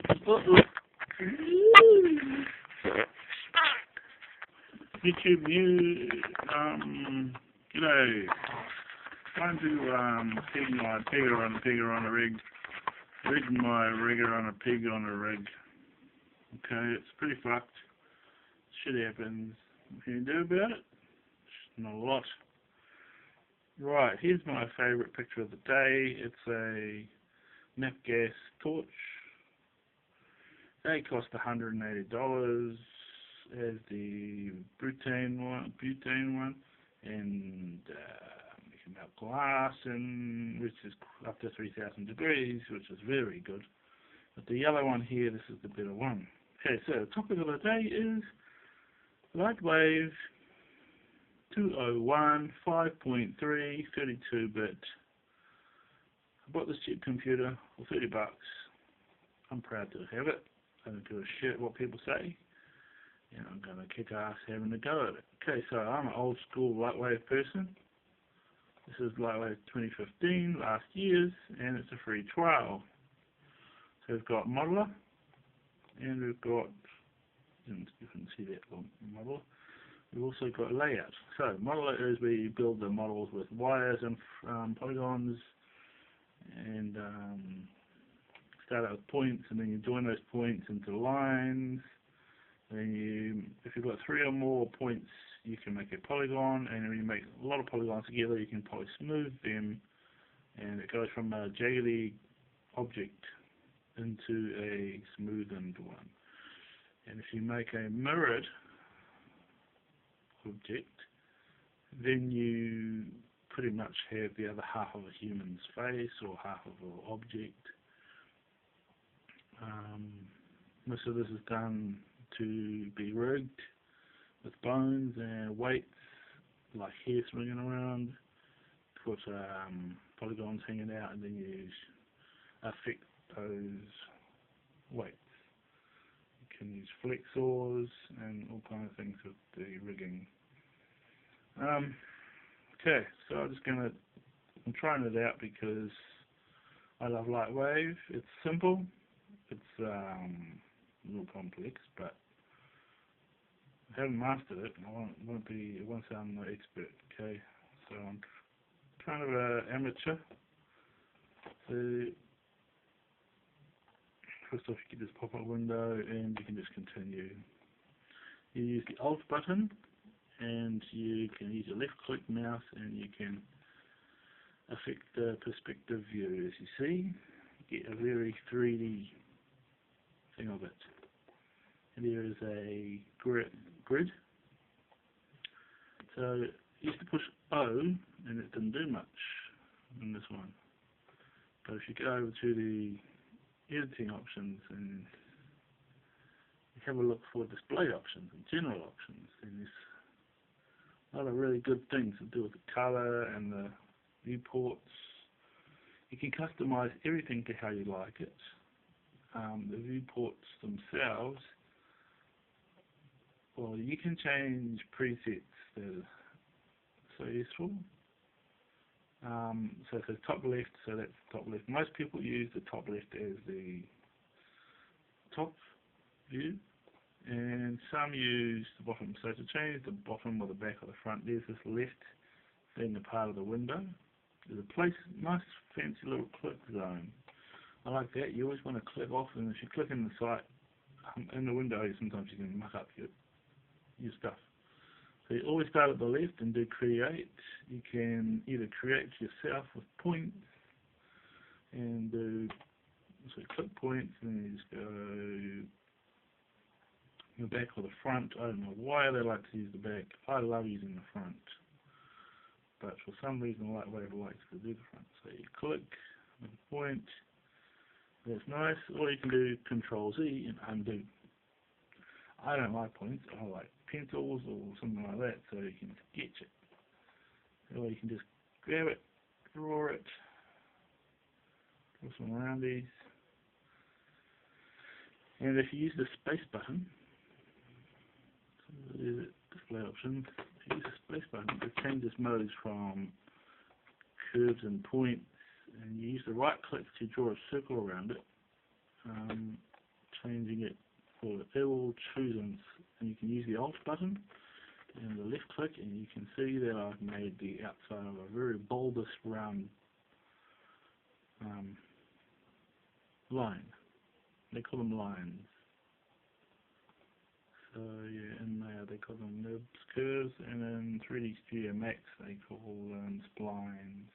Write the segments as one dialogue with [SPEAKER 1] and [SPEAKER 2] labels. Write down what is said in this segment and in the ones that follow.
[SPEAKER 1] YouTube you g'day. Trying to peg my pegger on a rig my rigger on a peg on a rig. Okay, it's pretty fucked. Shit happens. What can you do about it? Not a lot. Right, here's my favourite picture of the day. It's a nap gas torch. They cost $180 as the butane one, and you can melt glass, and which is up to 3,000 degrees, which is very good. But the yellow one here, this is the better one. Okay, so the topic of the day is Lightwave 201 5.3 32-bit. I bought this cheap computer for $30. I'm proud to have it. I don't give a shit what people say. And I'm going to kick ass having a go at it. Okay, so I'm an old school Lightwave person. This is Lightwave 2015, last year's, and it's a free trial. So we've got modeler, and we've got, you can see that modeler. We've also got layout. So modeler is where you build the models with wires and polygons, and start out with points, and then you join those points into lines. Then if you've got 3 or more points, you can make a polygon, and when you make a lot of polygons together, you can poly smooth them, and it goes from a jaggedy object into a smoothened one. And if you make a mirrored object, then you pretty much have the other half of a human's face or half of an object. Most of this is done to be rigged with bones and weights, like hair swinging around, put polygons hanging out, and then you affect those weights. You can use flex saws and all kinds of things with the rigging. Okay, so I'm trying it out because I love Lightwave. It's simple. It's a little complex, but I haven't mastered it. I won't say I'm no expert. Okay, so I'm kind of an amateur. So first off, you get this pop-up window, and you can just continue. You use the Alt button, and you can use your left-click mouse, and you can affect the perspective view. As you see, you get a very 3D thing of it. And there is a grid. So I used to push O, and it didn't do much in this one. But if you go over to the editing options and you have a look for display options and general options, and there's a lot of really good things to do with the color and the viewports. You can customize everything to how you like it. The viewports themselves, well, you can change presets that are so useful. So it says top left, so that's top left. Most people use the top left as the top view, and some use the bottom. So to change the bottom or the back or the front, there's this left thing, a part of the window. There's a nice fancy little click zone. I like that. You always want to click off, and if you click in the site, in the window, sometimes you can muck up your stuff. So you always start at the left and do create. You can either create yourself with points and do, so click points, and then you just go the back or the front. I don't know why they like to use the back. I love using the front, but for some reason Lightwave likes to do the front. So you click with a point. That's nice. Or you can do Control Z and undo. I don't like points. I like pencils or something like that, so you can sketch it. Or you can just grab it, draw it, draw some roundies. And if you use the space button, so there's display options. If you use the space button, it changes modes from curves and points, and you use the right click to draw a circle around it. Alt button and the left click, and you can see that I've made the outside of a very bulbous round line. They call them lines. So yeah, in there they call them nibs, curves, and in 3D Studio Max they call them splines.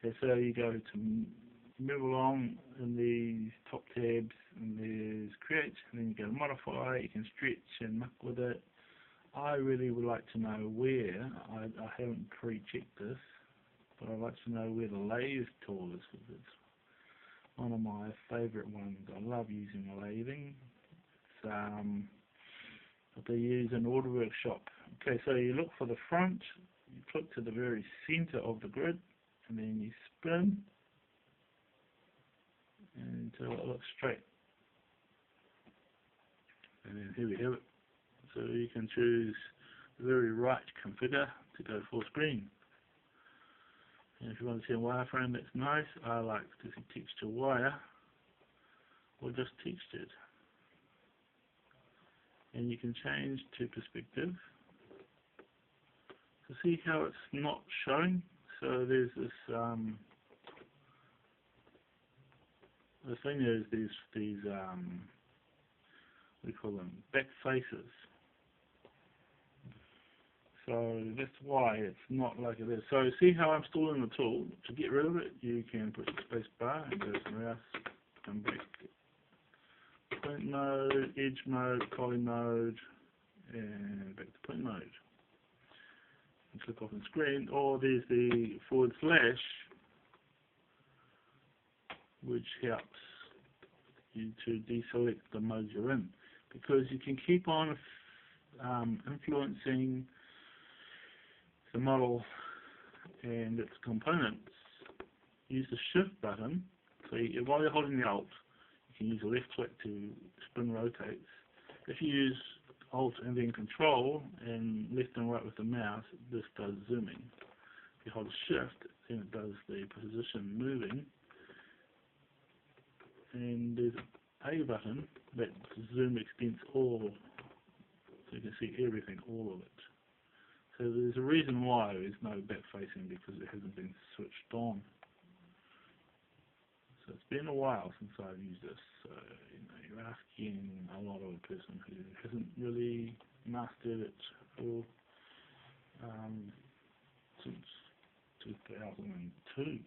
[SPEAKER 1] Okay, so you go to move along in these top tabs, and there's create, and then you go to modify. You can stretch and muck with it. I really would like to know where, I haven't pre-checked this, but I'd like to know where the lathe tool is, because it's one of my favourite ones. I love using lathing. It's what they use in Order Workshop. Okay, so you look for the front, you click to the very centre of the grid, and then you spin until it looks straight. And then here we have it. So you can choose the very right configure to go full screen. And if you want to see a wireframe, that's nice. I like to see texture wire or just textured. And you can change to perspective to see how it's not showing. So there's this the thing is these we call them back faces. So that's why it's not like it is. So see how I'm still in the tool. To get rid of it, you can push the space bar and go to mouse, come back, point mode, edge mode, poly mode, and back to point mode. And click off the screen, or there's the / which helps you to deselect the mode you're in, because you can keep on influencing the model and its components. Use the shift button. So while you're holding the alt, you can use the left click to spin rotates. If you use alt and then control and left and right with the mouse, this does zooming. If you hold shift, then it does the position moving. And there's a button that zoom extends all, so you can see everything, all of it. So there's a reason why there's no back facing, because it hasn't been switched on. So it's been a while since I've used this. So you're asking a lot of a person who hasn't really mastered it for since 2002.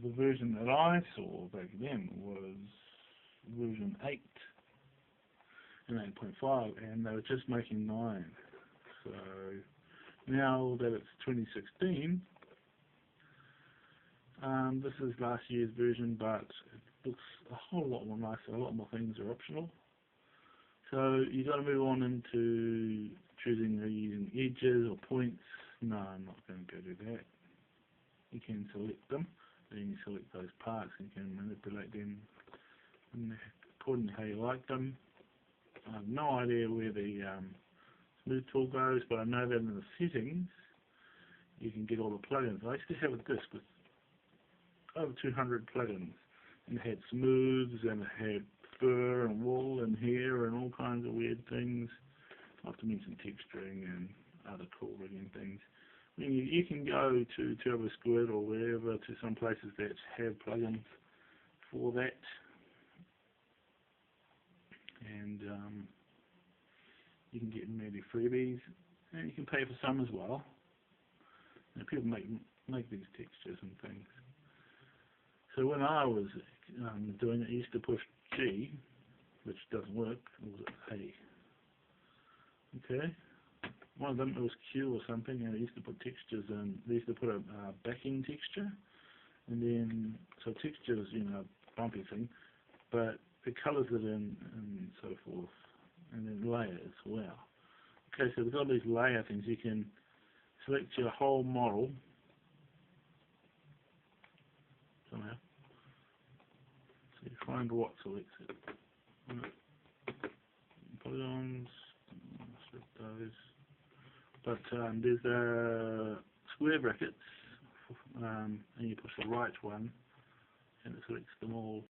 [SPEAKER 1] The version that I saw back then was version 8 and 8.5, and they were just making 9. So now that it's 2016, this is last year's version, but it looks a whole lot more nicer. A lot more things are optional. So you got to move on into choosing using edges or points. No, I'm not going to go do that. You can select them. Then you select those parts and you can manipulate them according to how you like them. I have no idea where the smooth tool goes, but I know that in the settings you can get all the plugins. I used to have a disk with over 200 plugins, and it had smooths and it had fur and wool and hair and all kinds of weird things, not to mention texturing and other cool rigging things. I mean, you can go to Turbo Squid or wherever, to some places that have plugins for that, and you can get maybe freebies, and you can pay for some as well. And people make these textures and things. So when I was doing it, I used to push G, which doesn't work, or was it A? Okay. One of them, it was Q or something, and they used to put textures in. They used to put a backing texture, and then, so texture is, a bumpy thing, but it colours it in and so forth, and then layer as well. Okay, so we've got these layer things. You can select your whole model somehow. So you find what selects it. Polygons, select those. But there's square brackets, and you push the right one, and it selects them all.